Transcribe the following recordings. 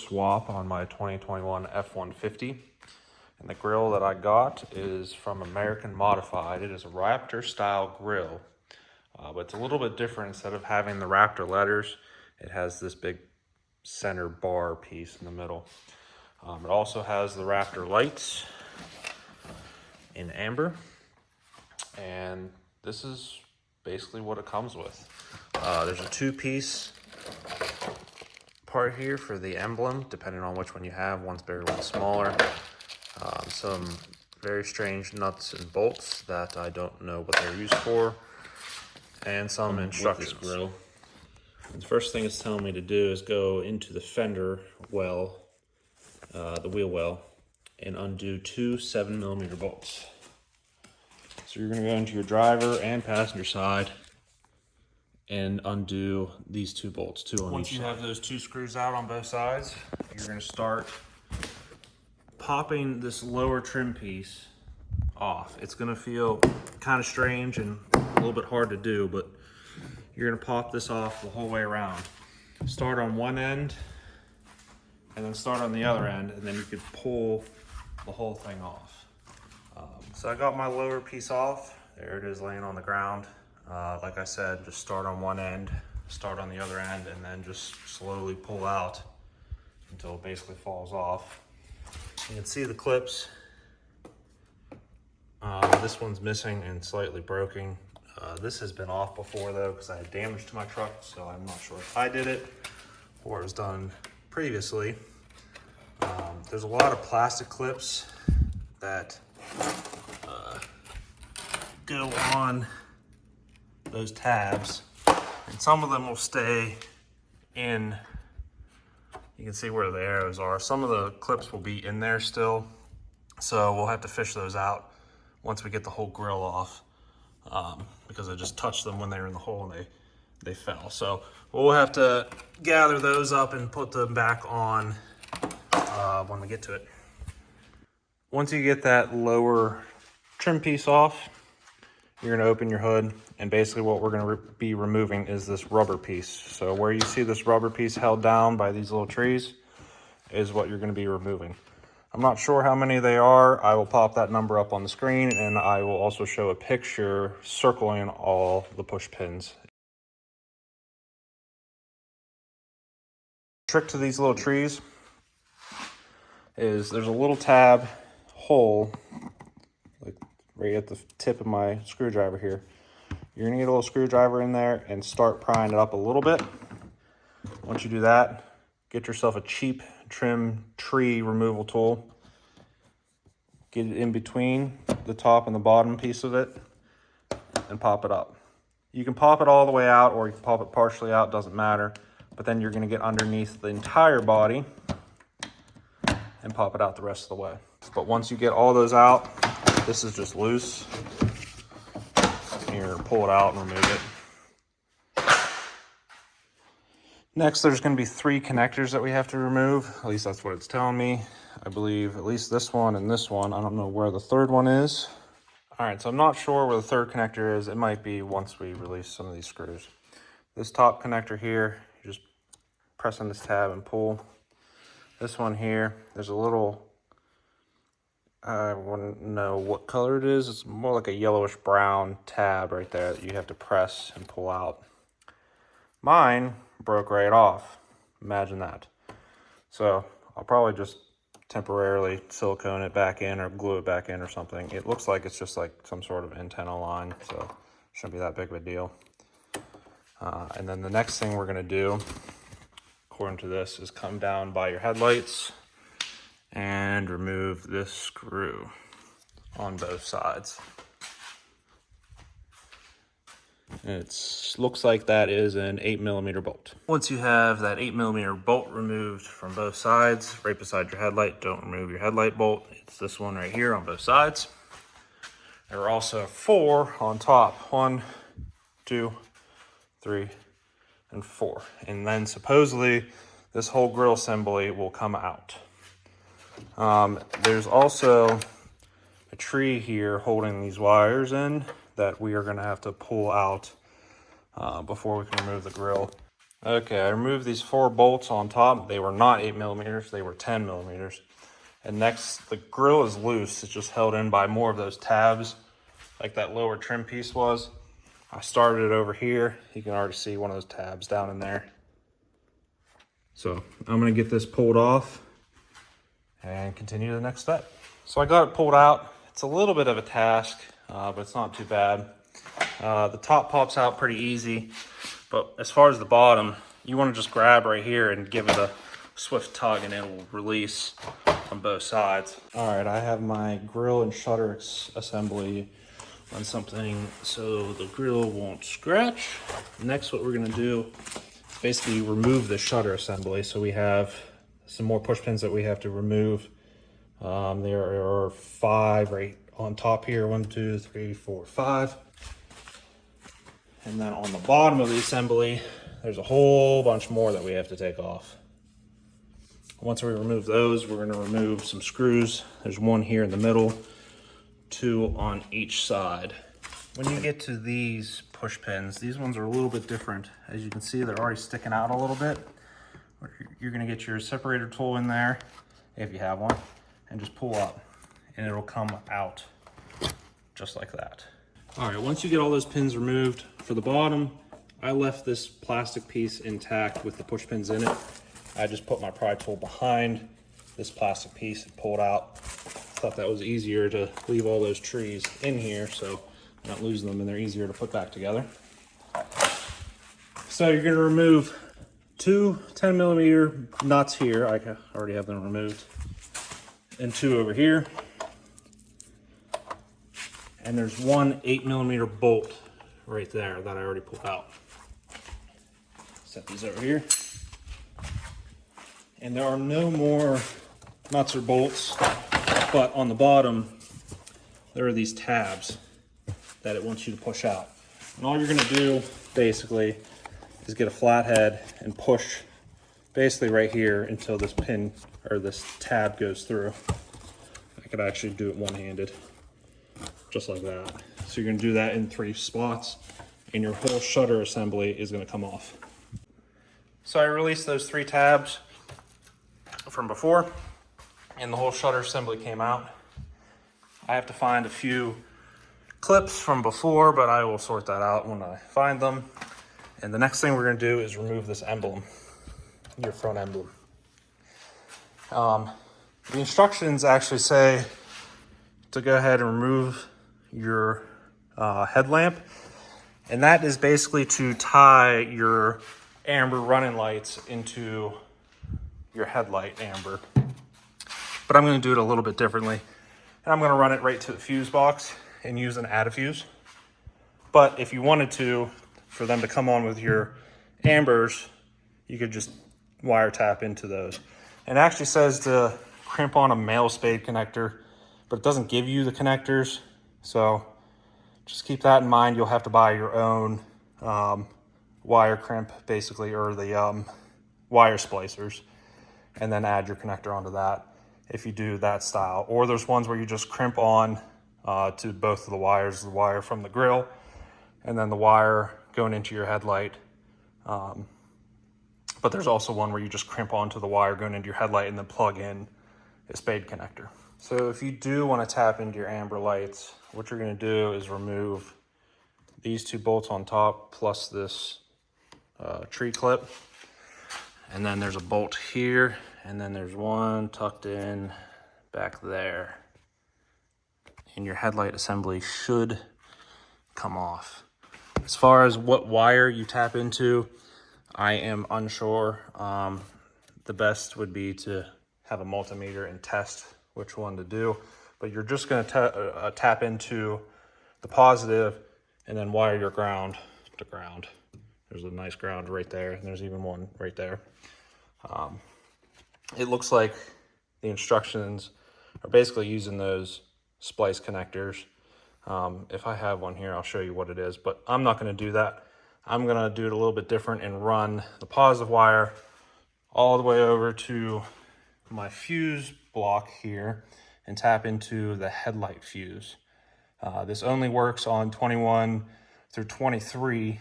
swap on my 2021 F-150. And the grill that I got is from American Modified. It is a Raptor style grill, but it's a little bit different. Instead of having the Raptor letters, it has this big center bar piece in the middle. It also has the Raptor lights in amber, and this is basically what it comes with. There's a two-piece part here for the emblem, depending on which one you have. One's bigger, one's smaller. Some very strange nuts and bolts that I don't know what they're used for, and some instructions. Grill. The first thing it's telling me to do is go into the fender well, the wheel well, and undo two 7mm bolts. So you're going to go into your driver and passenger side and undo these two bolts, two on each side. Once you have those two screws out on both sides, you're going to start popping this lower trim piece off. It's going to feel kind of strange and a little bit hard to do, but you're going to pop this off the whole way around. Start on one end and then start on the other end, and then you could pull the whole thing off. So I got my lower piece off. There it is laying on the ground. Like I said, just start on one end, start on the other end, and then just slowly pull out until it basically falls off. You can see the clips. This one's missing and slightly broken. This has been off before though, because I had damage to my truck, so I'm not sure if I did it or it was done previously. There's a lot of plastic clips that go on those tabs, and some of them will stay in. You can see where the arrows are. Some of the clips will be in there still, so we'll have to fish those out once we get the whole grill off, because I just touched them when they were in the hole and they fell. So we'll have to gather those up and put them back on when we get to it. Once you get that lower trim piece off, you're going to open your hood, and basically what we're going to be removing is this rubber piece. So where you see this rubber piece held down by these little trees is what you're going to be removing. I'm not sure how many they are. I will pop that number up on the screen, and I will also show a picture circling all the push pins. Trick to these little trees is there's a little tab hole, like right at the tip of my screwdriver here. You're gonna get a little screwdriver in there and start prying it up a little bit. Once you do that, get yourself a cheap trim tree removal tool. Get it in between the top and the bottom piece of it and pop it up. You can pop it all the way out or you can pop it partially out, doesn't matter. But then you're gonna get underneath the entire body and pop it out the rest of the way. But once you get all those out, this is just loose. You're gonna pull it out and remove it. Next, there's gonna be 3 connectors that we have to remove. At least that's what it's telling me. I believe at least this one and this one. I don't know where the third one is. All right, so I'm not sure where the third connector is. It might be once we release some of these screws. This top connector here, you just press on this tab and pull. This one here, there's a little, I wouldn't know what color it is. It's more like a yellowish brown tab right there that you have to press and pull out. Mine broke right off. Imagine that. So I'll probably just temporarily silicone it back in or glue it back in or something. It looks like it's just like some sort of antenna line, so shouldn't be that big of a deal. And then the next thing we're gonna do, according to this, is come down by your headlights and remove this screw on both sides. It looks like that is an 8mm bolt. Once you have that 8mm bolt removed from both sides, right beside your headlight, don't remove your headlight bolt. It's this one right here on both sides. There are also 4 on top. 1, 2, 3, and 4. And then supposedly this whole grill assembly will come out. There's also a tree here holding these wires in that we are going to have to pull out before we can remove the grill. Okay, I removed these 4 bolts on top. They were not 8mm, they were 10mm. And next, the grill is loose. It's just held in by more of those tabs, like that lower trim piece was. I started it over here. You can already see one of those tabs down in there. So I'm gonna get this pulled off and continue to the next step. So I got it pulled out. It's a little bit of a task, but it's not too bad. The top pops out pretty easy, but as far as the bottom, you want to just grab right here and give it a swift tug and it will release on both sides. All right, I have my grill and shutter assembly on something so the grill won't scratch. Next, what we're gonna do is basically remove the shutter assembly. So we have some more push pins that we have to remove. There are 5 right on top here. 1, 2, 3, 4, 5. And then on the bottom of the assembly, there's a whole bunch more that we have to take off. Once we remove those, we're gonna remove some screws. There's 1 here in the middle, 2 on each side. When you get to these push pins, these ones are a little bit different. As you can see, they're already sticking out a little bit. You're gonna get your separator tool in there, if you have one, and just pull up, and it'll come out just like that. All right, once you get all those pins removed, for the bottom, I left this plastic piece intact with the push pins in it. I just put my pry tool behind this plastic piece and pulled out. Thought that was easier to leave all those trees in here so I'm not losing them and they're easier to put back together. So you're gonna remove 2 10mm nuts here. I already have them removed. And 2 over here. And there's 1 8mm bolt right there that I already pulled out. Set these over here. And there are no more nuts or bolts, but on the bottom, there are these tabs that it wants you to push out. And all you're gonna do, basically, is get a flathead and push basically right here until this pin or this tab goes through. I could actually do it one-handed, just like that. So you're gonna do that in 3 spots and your whole shutter assembly is gonna come off. So I released those 3 tabs from before and the whole shutter assembly came out. I have to find a few clips from before, but I will sort that out when I find them. And the next thing we're gonna do is remove this emblem, your front emblem. The instructions actually say to go ahead and remove your headlamp, and that is basically to tie your amber running lights into your headlight amber. But I'm gonna do it a little bit differently. And I'm gonna run it right to the fuse box and use an add a fuse. But if you wanted to, for them to come on with your ambers, you could just wire tap into those. And it actually says to crimp on a male spade connector, but it doesn't give you the connectors. So just keep that in mind. You'll have to buy your own wire crimp, basically, or the wire splicers, and then add your connector onto that if you do that style. Or there's ones where you just crimp on to both of the wires, the wire from the grill and then the wire going into your headlight. But there's also one where you just crimp onto the wire going into your headlight and then plug in a spade connector. So if you do want to tap into your amber lights, what you're going to do is remove these 2 bolts on top plus this tree clip. And then there's a bolt here, and then there's one tucked in back there. And your headlight assembly should come off. As far as what wire you tap into, I am unsure. The best would be to have a multimeter and test which one to do. But you're just gonna tap into the positive and then wire your ground to ground. There's a nice ground right there, and there's even one right there. It looks like the instructions are basically using those splice connectors. If I have one here, I'll show you what it is, but I'm not gonna do that. I'm gonna do it a little bit different and run the positive wire all the way over to my fuse block here and tap into the headlight fuse. This only works on 21 through 23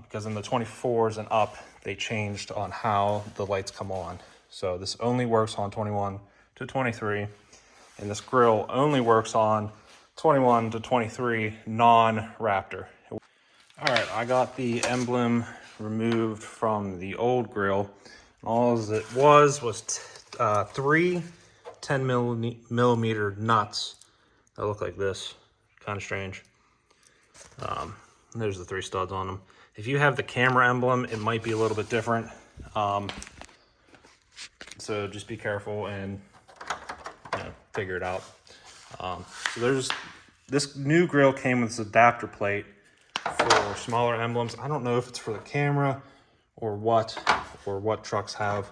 because in the 24s and up, they changed on how the lights come on. So this only works on 21 to 23, and this grill only works on 21 to 23 non-Raptor. All right, I got the emblem removed from the old grill. All it was three 10 millimeter nuts that look like this. Kind of strange. There's the 3 studs on them. If you have the camera emblem, it might be a little bit different. So just be careful and figure it out. So this new grill came with this adapter plate for smaller emblems. I don't know if it's for the camera or what trucks have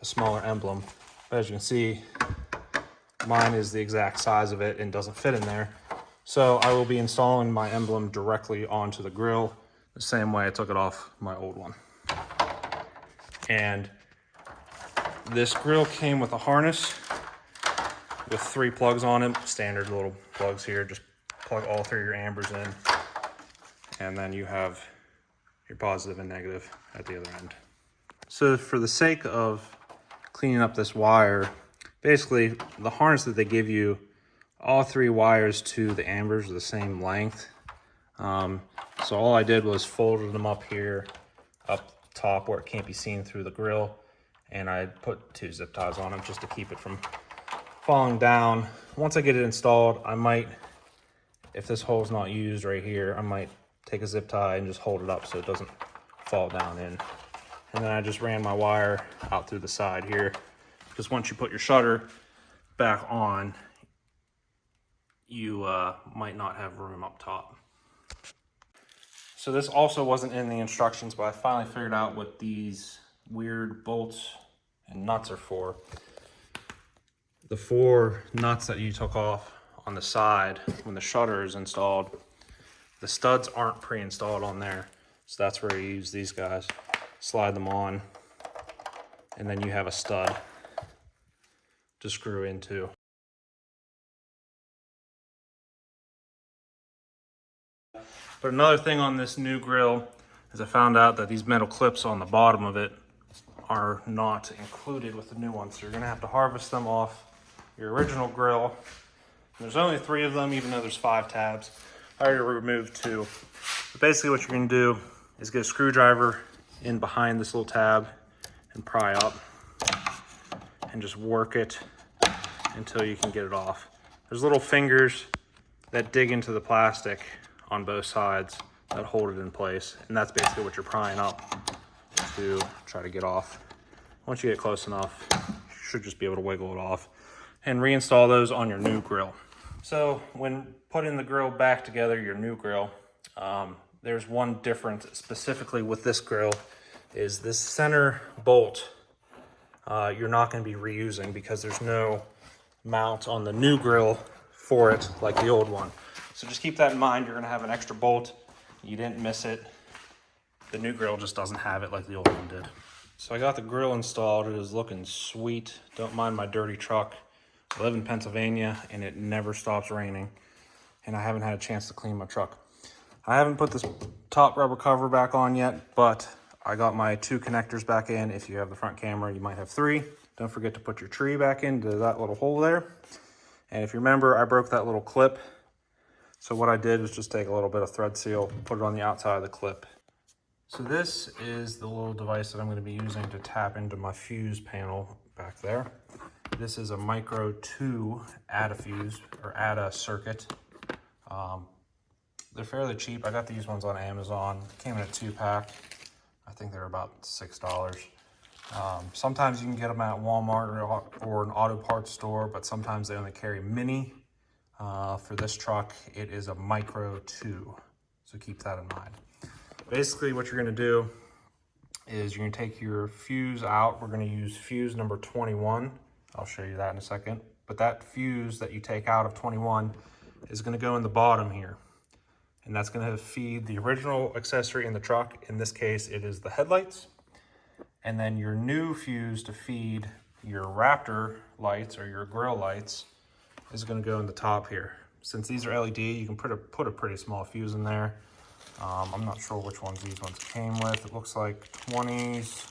a smaller emblem. But as you can see, mine is the exact size of it and doesn't fit in there. So I will be installing my emblem directly onto the grill the same way I took it off my old one. And this grill came with a harness with 3 plugs on it, standard little plugs here. Just plug all 3 of your ambers in, and then you have your positive and negative at the other end. So for the sake of cleaning up this wire, basically the harness that they give you, all 3 wires to the ambers are the same length. So all I did was folded them up here, up top where it can't be seen through the grill, and I put 2 zip ties on them just to keep it from falling down. Once I get it installed, I might, if this hole's not used right here, I might take a zip tie and just hold it up so it doesn't fall down in. And then I just ran my wire out through the side here, because once you put your shutter back on, you might not have room up top. So this also wasn't in the instructions, but I finally figured out what these weird bolts and nuts are for. The 4 nuts that you took off on the side when the shutter is installed, the studs aren't pre-installed on there. So that's where you use these guys. Slide them on, and then you have a stud to screw into. But another thing on this new grill is I found out that these metal clips on the bottom of it are not included with the new one. So you're gonna have to harvest them off your original grill. There's only 3 of them, even though there's 5 tabs. I already removed 2. But basically what you're gonna do is get a screwdriver in behind this little tab and pry up and just work it until you can get it off. There's little fingers that dig into the plastic on both sides that hold it in place, and that's basically what you're prying up to try to get off. Once you get close enough, you should just be able to wiggle it off and reinstall those on your new grill. So when putting the grill back together, your new grill, there's one difference specifically with this grill, is this center bolt you're not going to be reusing because there's no mount on the new grill for it like the old one. So just keep that in mind. You're going to have an extra bolt. You didn't miss it. The new grill just doesn't have it like the old one did. So I got the grill installed. It is looking sweet. Don't mind my dirty truck. I live in Pennsylvania and it never stops raining, and I haven't had a chance to clean my truck. I haven't put this top rubber cover back on yet, but I got my 2 connectors back in. If you have the front camera, you might have 3. Don't forget to put your tree back into that little hole there. And if you remember, I broke that little clip. So what I did was just take a little bit of thread seal, put it on the outside of the clip. So this is the little device that I'm going to be using to tap into my fuse panel back there. This is a Micro 2 ADA fuse, or ADA circuit. They're fairly cheap. I got these ones on Amazon. Came in a 2-pack. I think they're about $6. Sometimes you can get them at Walmart or an auto parts store, but sometimes they only carry mini. For this truck, it is a Micro 2, so keep that in mind. Basically what you're going to do is you're going to take your fuse out. We're going to use fuse number 21. I'll show you that in a second. But that fuse that you take out of 21 is going to go in the bottom here. And that's going to feed the original accessory in the truck. In this case, it is the headlights. And then your new fuse to feed your Raptor lights or your grill lights is going to go in the top here. Since these are LED, you can put a pretty small fuse in there. I'm not sure which ones these ones came with. It looks like 20s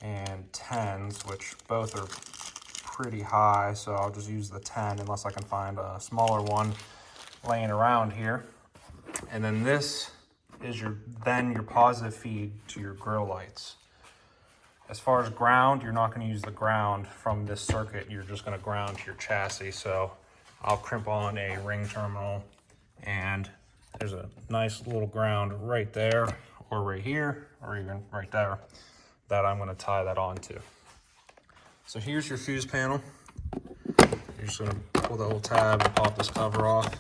and 10s, which both are pretty high, so I'll just use the 10 unless I can find a smaller one laying around here. And then this is your positive feed to your grill lights. As far as ground, you're not going to use the ground from this circuit. You're just going to ground to your chassis. So I'll crimp on a ring terminal, and there's a nice little ground right there, or right here, or even right there, that I'm going to tie that onto. So here's your fuse panel. You're just going to pull the little tab and pop this cover off,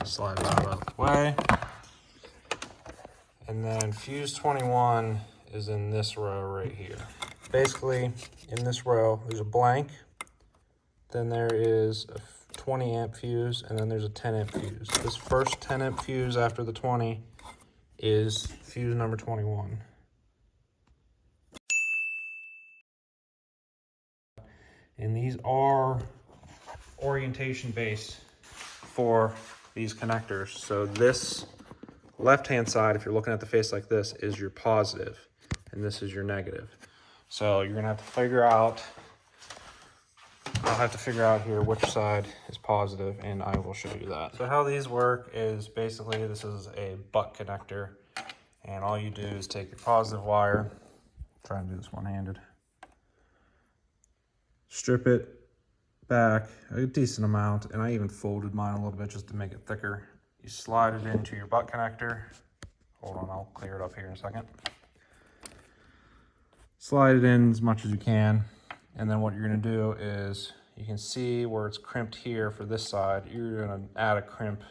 slide it out of the way. And then fuse 21 is in this row right here. Basically, in this row, there's a blank, then there is a 20 amp fuse, and then there's a 10 amp fuse. This first 10 amp fuse after the 20 is fuse number 21. And these are orientation based for these connectors. So this left-hand side, if you're looking at the face like this, is your positive, and this is your negative. So you're gonna have to figure out, I'll have to figure out here which side is positive, and I will show you that. So how these work is basically, this is a butt connector, and all you do is take your positive wire, try and do this one-handed, strip it back a decent amount, and I even folded mine a little bit just to make it thicker. You slide it into your butt connector. Hold on, I'll clear it up here in a second. Slide it in as much as you can, and then what you're gonna do is, you can see where it's crimped here for this side. You're gonna add a crimp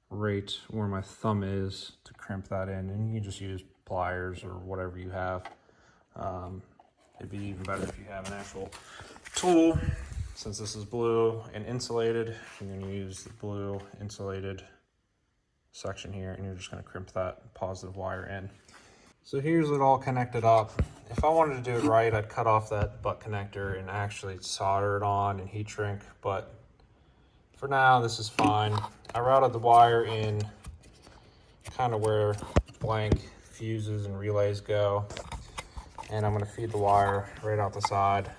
right where my thumb is to crimp that in, and you can just use pliers or whatever you have. It'd be even better if you have an actual tool. Since this is blue and insulated, you're going to use the blue insulated section here, and you're just going to crimp that positive wire in. So here's it all connected up. If I wanted to do it right, I'd cut off that butt connector and actually solder it on and heat shrink, but for now this is fine. I routed the wire in kind of where blank fuses and relays go, and I'm going to feed the wire right out the side.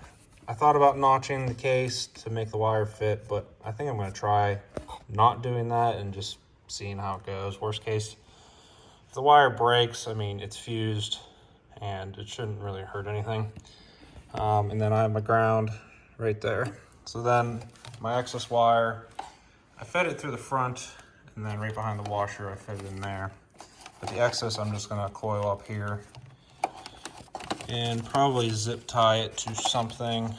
I thought about notching the case to make the wire fit, but I think I'm going to try not doing that and just seeing how it goes. Worst case, if the wire breaks, I mean, it's fused and it shouldn't really hurt anything. And then I have my ground right there. So then my excess wire, I fed it through the front, and then right behind the washer, I fed it in there. But the excess, I'm just going to coil up here and probably zip tie it to something,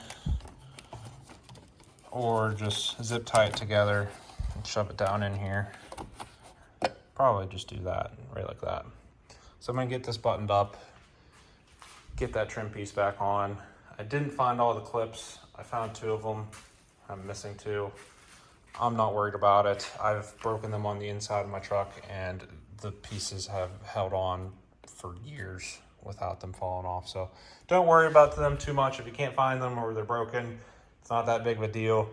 or just zip tie it together and shove it down in here. Probably just do that, right like that. So I'm gonna get this buttoned up, get that trim piece back on. I didn't find all the clips. I found 2 of them. I'm missing 2. I'm not worried about it. I've broken them on the inside of my truck, and the pieces have held on for years without them falling off. So don't worry about them too much. If you can't find them or they're broken, it's not that big of a deal.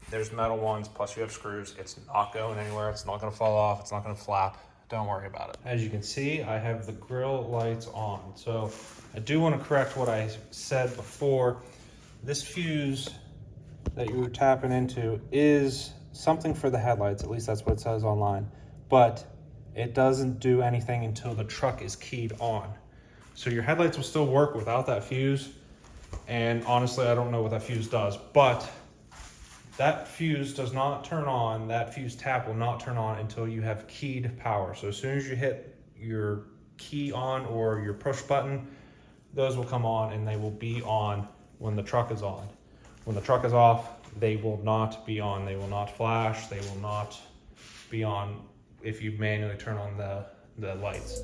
There's metal ones, plus you have screws. It's not going anywhere. It's not gonna fall off. It's not gonna flap. Don't worry about it. As you can see, I have the grill lights on. So I do wanna correct what I said before. This fuse that you were tapping into is something for the headlights. At least that's what it says online. But it doesn't do anything until the truck is keyed on. So your headlights will still work without that fuse. And honestly, I don't know what that fuse does, but that fuse does not turn on, that fuse tap will not turn on until you have keyed power. So as soon as you hit your key on or your push button, those will come on, and they will be on when the truck is on. When the truck is off, they will not be on. They will not flash. They will not be on if you manually turn on the lights.